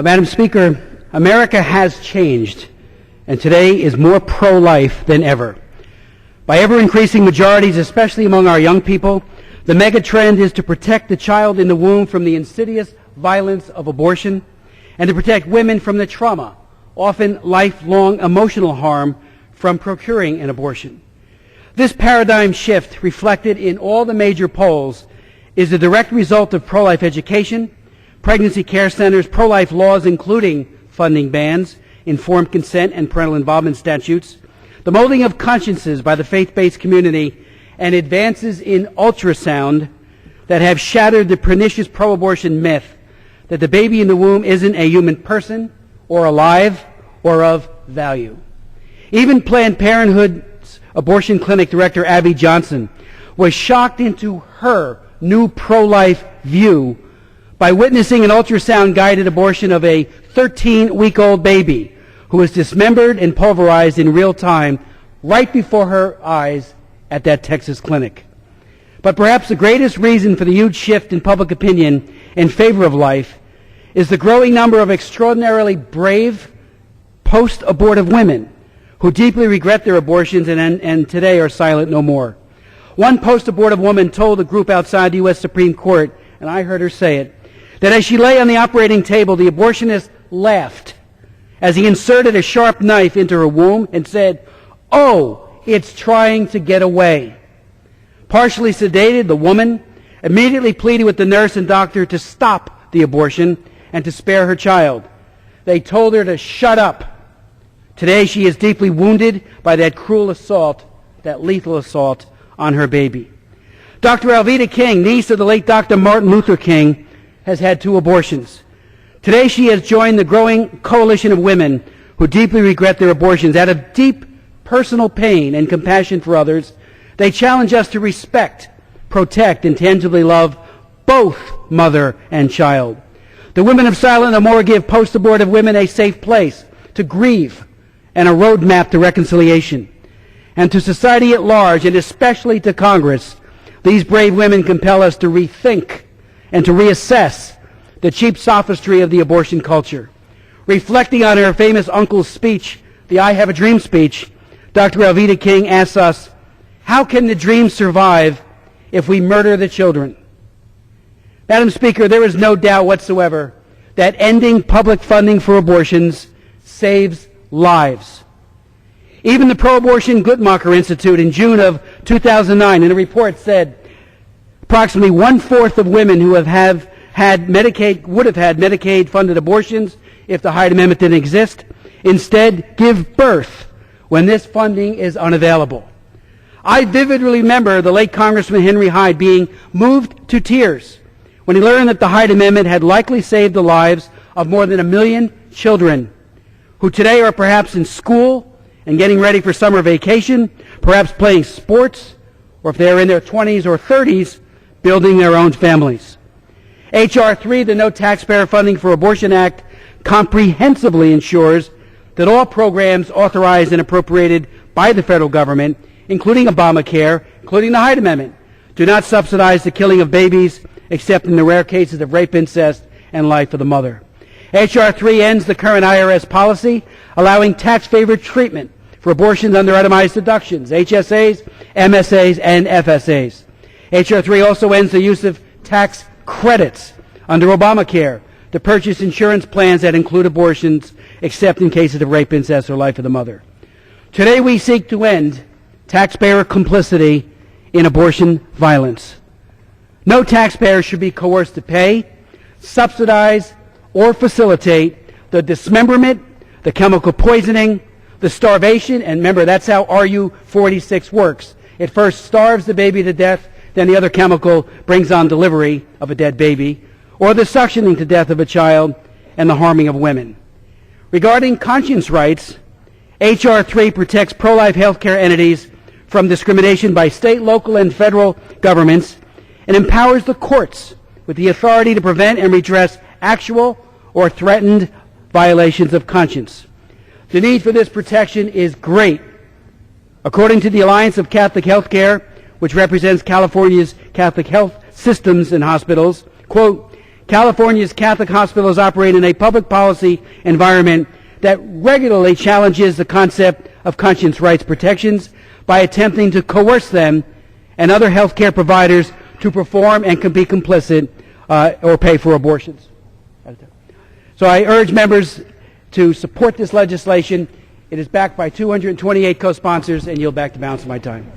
Madam Speaker, America has changed, and today is more pro-life than ever. By ever-increasing majorities, especially among our young people, the mega trend is to protect the child in the womb from the insidious violence of abortion and to protect women from the trauma, often lifelong emotional harm, from procuring an abortion. This paradigm shift, reflected in all the major polls, is the direct result of pro-life education, pregnancy care centers, pro-life laws including funding bans, informed consent and parental involvement statutes, the molding of consciences by the faith-based community, and advances in ultrasound that have shattered the pernicious pro-abortion myth that the baby in the womb isn't a human person or alive or of value. Even Planned Parenthood's abortion clinic director, Abby Johnson, was shocked into her new pro-life view by witnessing an ultrasound-guided abortion of a 13-week-old baby who was dismembered and pulverized in real time right before her eyes at that Texas clinic. But perhaps the greatest reason for the huge shift in public opinion in favor of life is the growing number of extraordinarily brave post-abortive women who deeply regret their abortions and today are silent no more. One post-abortive woman told a group outside the U.S. Supreme Court, and I heard her say it, that as she lay on the operating table, the abortionist laughed as he inserted a sharp knife into her womb and said, "Oh, it's trying to get away." Partially sedated, the woman immediately pleaded with the nurse and doctor to stop the abortion and to spare her child. They told her to shut up. Today she is deeply wounded by that cruel assault, that lethal assault on her baby. Dr. Alveda King, niece of the late Dr. Martin Luther King, has had 2 abortions. Today she has joined the growing coalition of women who deeply regret their abortions. Out of deep personal pain and compassion for others, they challenge us to respect, protect, and tangibly love both mother and child. The women of Silent No More give post-abortive women a safe place to grieve and a roadmap to reconciliation. And to society at large, and especially to Congress, these brave women compel us to rethink and to reassess the cheap sophistry of the abortion culture. Reflecting on her famous uncle's speech, the I Have a Dream speech, Dr. Alveda King asks us, how can the dream survive if we murder the children? Madam Speaker, there is no doubt whatsoever that ending public funding for abortions saves lives. Even the pro-abortion Guttmacher Institute in June of 2009 in a report said approximately 1/4 of women who would have had Medicaid-funded abortions if the Hyde Amendment didn't exist, instead give birth when this funding is unavailable. I vividly remember the late Congressman Henry Hyde being moved to tears when he learned that the Hyde Amendment had likely saved the lives of more than 1 million children who today are perhaps in school and getting ready for summer vacation, perhaps playing sports, or if they're in their 20s or 30s, building their own families. H.R. 3, the No Taxpayer Funding for Abortion Act, comprehensively ensures that all programs authorized and appropriated by the federal government, including Obamacare, including the Hyde Amendment, do not subsidize the killing of babies except in the rare cases of rape, incest, and life of the mother. H.R. 3 ends the current IRS policy allowing tax-favored treatment for abortions under itemized deductions, HSAs, MSAs, and FSAs. H.R. 3 also ends the use of tax credits under Obamacare to purchase insurance plans that include abortions except in cases of rape, incest, or life of the mother. Today we seek to end taxpayer complicity in abortion violence. No taxpayer should be coerced to pay, subsidize, or facilitate the dismemberment, the chemical poisoning, the starvation, and remember, that's how RU 46 works. It first starves the baby to death, then the other chemical brings on delivery of a dead baby, or the suctioning to death of a child and the harming of women. Regarding conscience rights, H.R. 3 protects pro-life healthcare entities from discrimination by state, local, and federal governments and empowers the courts with the authority to prevent and redress actual or threatened violations of conscience. The need for this protection is great. According to the Alliance of Catholic Healthcare, which represents California's Catholic health systems and hospitals, quote, California's Catholic hospitals operate in a public policy environment that regularly challenges the concept of conscience rights protections by attempting to coerce them and other health care providers to perform and can be complicit or pay for abortions. So I urge members to support this legislation. It is backed by 228 co-sponsors, and yield back the balance of my time.